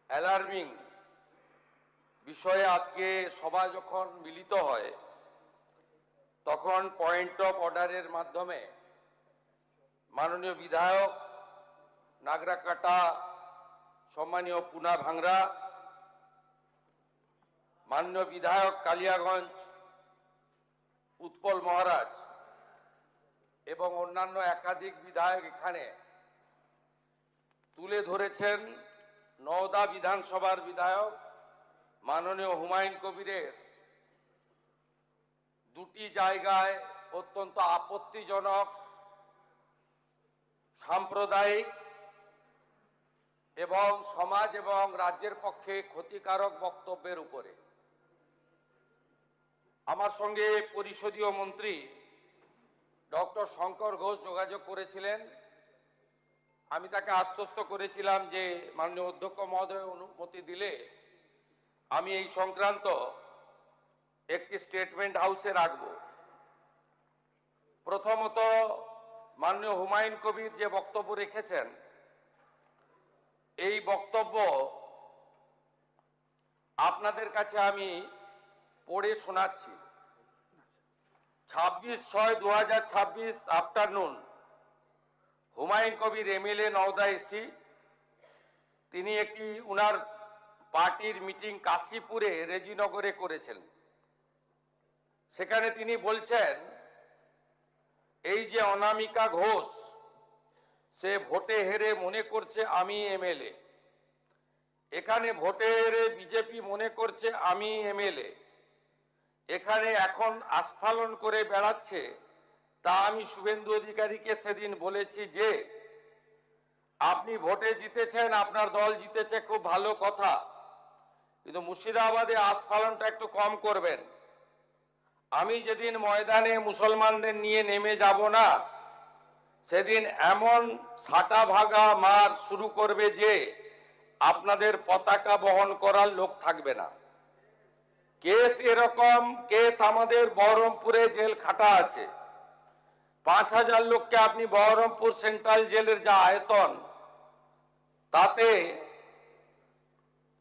Alarming বিষয়ে আজকে সভা যখন মিলিত হয় তখন পয়েন্ট অফ অর্ডারের মাধ্যমে মাননীয় বিধায়ক নাগরাকাটা, সম্মানীয় পুনা ভাংরা, মাননীয় বিধায়ক কালিয়াগঞ্জ উৎপল মহারাজ এবং অন্যান্য একাধিক বিধায়ক এখানে তুলে ধরেছেন নওদা বিধানসভার বিধায়ক মাননীয় হুমায়ুন কবিরের দুটি জায়গায় অত্যন্ত আপত্তিজনক সাম্প্রদায়িক এবং সমাজ এবং রাজ্যের পক্ষে ক্ষতিকারক বক্তব্যের উপরে। আমার সঙ্গে পরিষদীয় মন্ত্রী ডক্টর শঙ্কর ঘোষ যোগাযোগ করেছিলেন। আমি তাকে আশ্বস্ত করেছিলাম যে মাননীয় অধ্যক্ষ মহোদয় অনুমতি দিলে আমি এই সংক্রান্ত একটি স্টেটমেন্ট হাউসে রাখব। প্রথমত, মাননীয় হুমায়ুন কবির যে বক্তব্য রেখেছেন এই বক্তব্য আপনাদের কাছে আমি পড়ে শোনাচ্ছি। 26/6/2026 afternoon Humayun Kabir MLA Nowda AC, তিনি একটি উনার পার্টির মিটিং কাশীপুরে রেজিনগরে করেছেন। সেখানে তিনি বলছেন এই যে অনামিকা ঘোষ সে ভোটে হেরে মনে করছে আমি এমএলএ, এখানে ভোটে হেরে বিজেপি মনে করছে আমি এমএলএ, এখানে এখন আস্ফালন করে বেড়াচ্ছে। তা আমি শুভেন্দু অধিকারীকে সেদিন বলেছি যে আপনি ভোটে জিতেছেন, আপনার দল জিতেছে, খুব ভালো কথা, কিন্তু মুর্শিদাবাদে আস্ফালনটা একটু কম করবেন। আমি যেদিন ময়দানে মুসলমানদের নিয়ে নেমে যাব না সেদিন এমন সাটা ভাগা মার শুরু করবে যে আপনাদের পতাকা বহন করার লোক থাকবে না। কেস এরকম কেস আমাদের বহরমপুরে জেল খাটা আছে। 5000 লোককে আপনি বহরমপুর সেন্ট্রাল জেলের যা আয়তন তাতে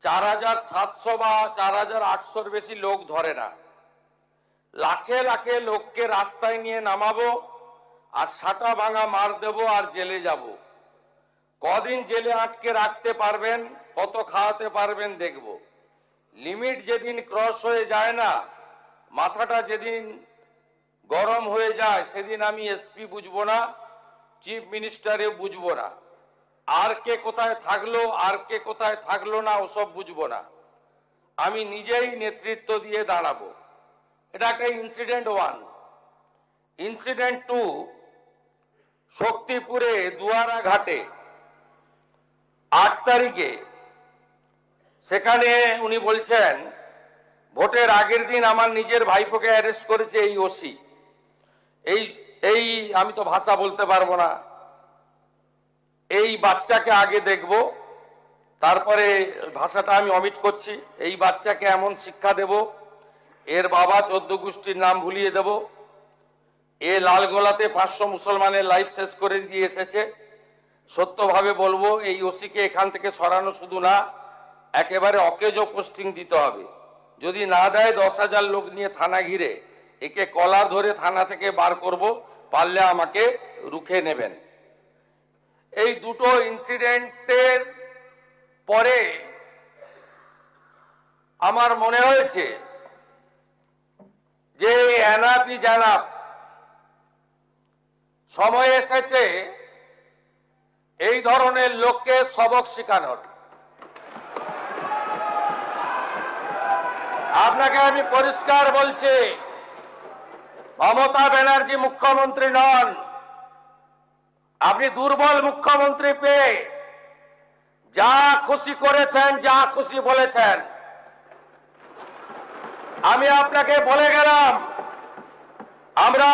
4700 বা 4800-র বেশি লোক ধরে না। লাখে লাখে লোককে রাস্তায় নিয়ে নামাবো আর সাটা ভাঙা মার দেব আর জেলে যাব। কদিন জেলে আটকে রাখতে পারবেন, কত খাওয়াতে পারবেন দেখব। লিমিট যেদিন ক্রস হয়ে যায় না, মাথাটা যেদিন গরম হয়ে যায় সেদিন আমি এসপি বুঝবো না, চিফ মিনিস্টারে বুঝবো না, আর কে কোথায় থাকলো আর কে কোথায় থাকলো না ওসব বুঝবো না। আমি নিজেই নেতৃত্ব দিয়ে দাঁড়াবো। এটা একটা ইনসিডেন্ট 1। ইনসিডেন্ট 2, শক্তিপুরে দুয়ারা ঘাটে 8 তারিখে সেখানে উনি বলছেন ভোটের আগের দিন আমার নিজের ভাইপোকে অ্যারেস্ট করেছে এই ওসি। এই আমি তো ভাষা বলতে পারবো না। এই বাচ্চাকে আগে দেখব, তারপরে ভাষাটা আমি অমিট করছি। এই বাচ্চাকে এমন শিক্ষা দেব, এর বাবা 14 গোষ্ঠীর নাম ভুলিয়ে দেব। এ লালগোলাতে 500 মুসলমানের লাইফ শেষ করে দিয়ে এসেছে। সত্যভাবে বলবো, এই ওসিকে এখান থেকে সরানো শুধু না, একেবারে অকেজো পোস্টিং দিতে হবে। যদি না দেয় 10,000 লোক নিয়ে থানা ঘিরে একে কলার ধরে থানা থেকে বার করব, পারলে আমাকে রুখে নেবেন। এই দুটো ইনসিডেন্টের পরে আমার মনে হয়েছে যে এনাফি জানাব, সময় এসেছে এই ধরনের লোককে সবক শেখানোর। আপনাকে আমি পরিষ্কার বলছি, মমতা ব্যানার্জি মুখ্যমন্ত্রী নন। আপনি দুর্বল মুখ্যমন্ত্রী পেয়ে যা খুশি করেছেন, যা খুশি বলেছেন। আমি আপনাকে বলে গেলাম আমরা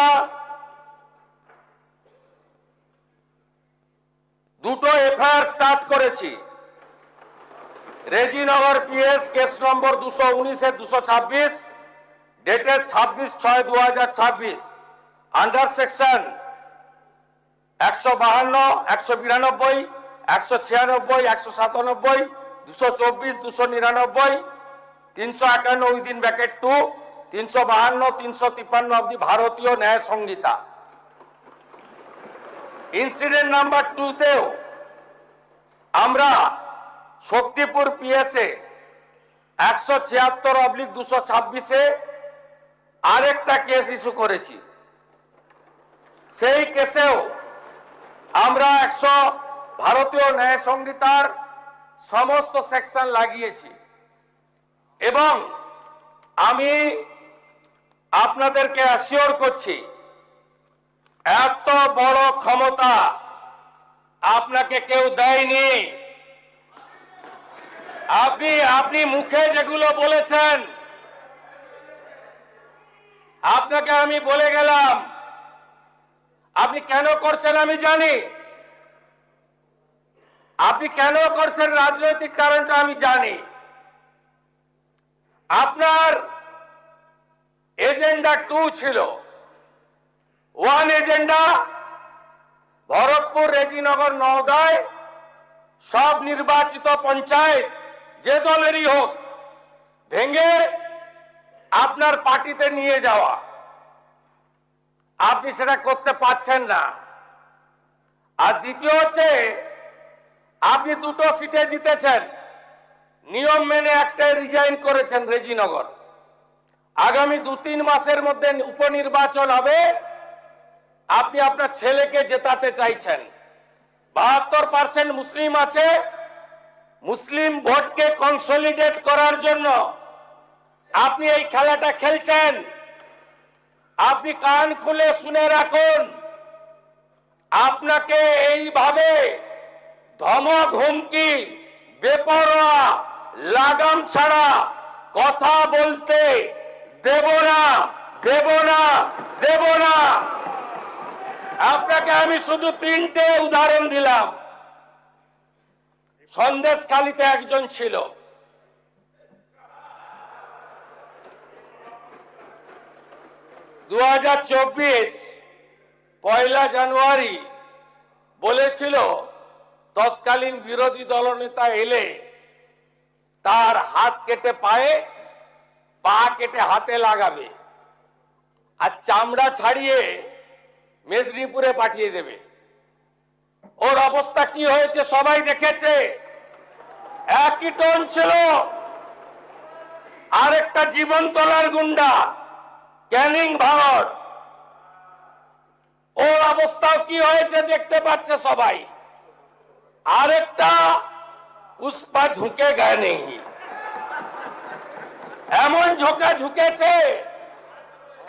দুটো এফআইআর স্টার্ট করেছি। Rejinagar PS case number 219/226 dated 26/6/2026 under section 152, 192, 196, 197, 224, 299, 351 within bracket 2, 352, 353 of the ভারতীয় ন্যায় সংহিতা। ইনসিডেন্ট নাম্বার 2 তেও আমরা শক্তিপুর পিএসএ 176/226 আরেকটা কেস ইস্যু করেছি। সেই কেসেও আমরা ভারতীয় ন্যায় সংহিতার সমস্ত সেকশন লাগিয়েছি এবং আমি আপনাদেরকে অ্যাসিওর করছি এত বড় ক্ষমতা আপনাকে কেউ দেয়নি। আপনি মুখে যেগুলো বলেছেন, আপনাকে আমি বলে গেলাম, আপনি কেন করছেন আমি জানি, আপনি কেন করছেন রাজনৈতিক কারণটা আমি জানি। আপনার এজেন্ডা 2 ছিল। 1 এজেন্ডা ভরতপুর, রেজিনগর, নওদায় সব নির্বাচিত পঞ্চায়েত যে দলেরই হোক ভেঙে আপনার পার্টিতে নিয়ে যাওয়া। আপনি সেটা করতে পারছেন না। আর দ্বিতীয় হচ্ছে আপনি 2টো সিটে জিতেছেন, নিয়ম মেনে একটাই রিজাইন করেছেন রেজিনগর। আগামী 2-3 মাসের মধ্যে উপনির্বাচন হবে, আপনি আপনার ছেলেকে জেতাতে চাইছেন। 72% মুসলিম আছে, মুসলিম ভোটকে কনসলিডেট করার জন্য আপনি এই খেলাটা খেলছেন। আপনি কান খুলে শুনে রাখুন, আপনাকে এইভাবে ধমক হুমকি বেপরোয়া লাগাম ছাড়া কথা বলতে দেব না, দেব না, দেব না। আপনাকে আমি শুধু 3টে উদাহরণ দিলাম। সন্দেশখালীতে একজন ছিল, 2024 1 জানুয়ারি বলেছিল তৎকালীন বিরোধী দলনেতা এলে তার হাত কেটে পায়ে, পা কেটে হাতে লাগাবে আর চামড়া ছাড়িয়ে মেদিনীপুরে পাঠিয়ে দেবে। ওর অবস্থা কি হয়েছে সবাই দেখেছে। একই টোন ছিল। আরেকটা জীবনতলার গুন্ডা ক্যানিং ভাঙড়, ওর অবস্থাও কি হয়েছে দেখতে পাচ্ছে সবাই। আরেকটা পুষ্পা ঝুঁকে গায়ে নেই, এমন ঝোঁকা ঝুঁকেছে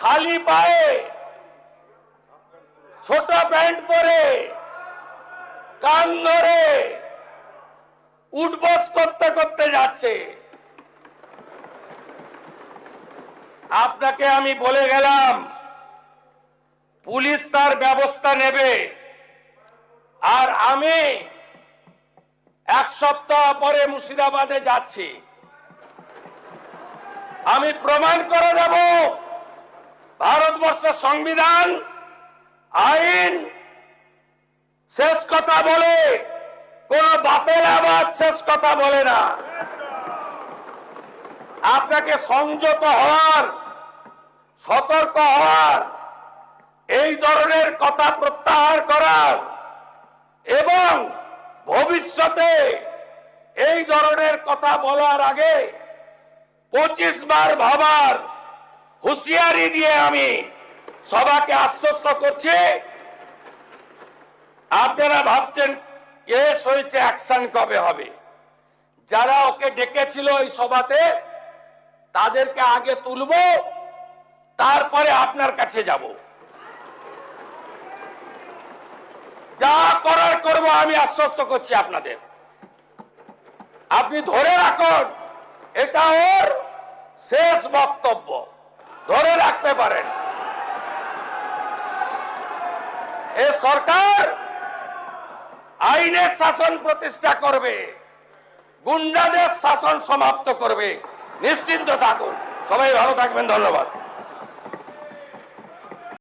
খালি পায়ে, ছোট প্যান্ট পরে, কান ধরে উঠবস করতে করতে যাচ্ছে। আপনাকে আমি বলে গেলাম পুলিশ তার ব্যবস্থা নেবে। আর আমি 1 সপ্তাহ পরে মুর্শিদাবাদে যাচ্ছি। আমি প্রমাণ করে দেব ভারতবর্ষের সংবিধান, আইন শেষ কথা বলে, কোন বাপের আবাদ শেষ কথা বলে না। আপনাকে সংযত হওয়ার, সতর্ক হওয়ার, এই ধরনের কথা প্রত্যাহার করার এবং ভবিষ্যতে এই ধরনের কথা বলার আগে 25 বার ভাবার হুঁশিয়ারি দিয়ে আমি সবাইকে আশ্বস্ত করছি। আপনারা ভাবছেন কেস হয়েছে, অ্যাকশন কবে হবে? যারা ওকে ডেকেছিল এই সভাতে তাদেরকে আগে তুলব, তারপরে আপনার কাছে যাব। যা করার করব আমি আশ্বস্ত করছি আপনাদের। আপনি ধরে রাখুন, এটা ওর শেষ বক্তব্য, ধরে রাখতে পারেন। এই সরকার আইনের শাসন প্রতিষ্ঠা করবে, গুন্ডাদের শাসন সমাপ্ত করবে, নিশ্চিন্ত থাকুন। সবাই ভালো থাকবেন, ধন্যবাদ।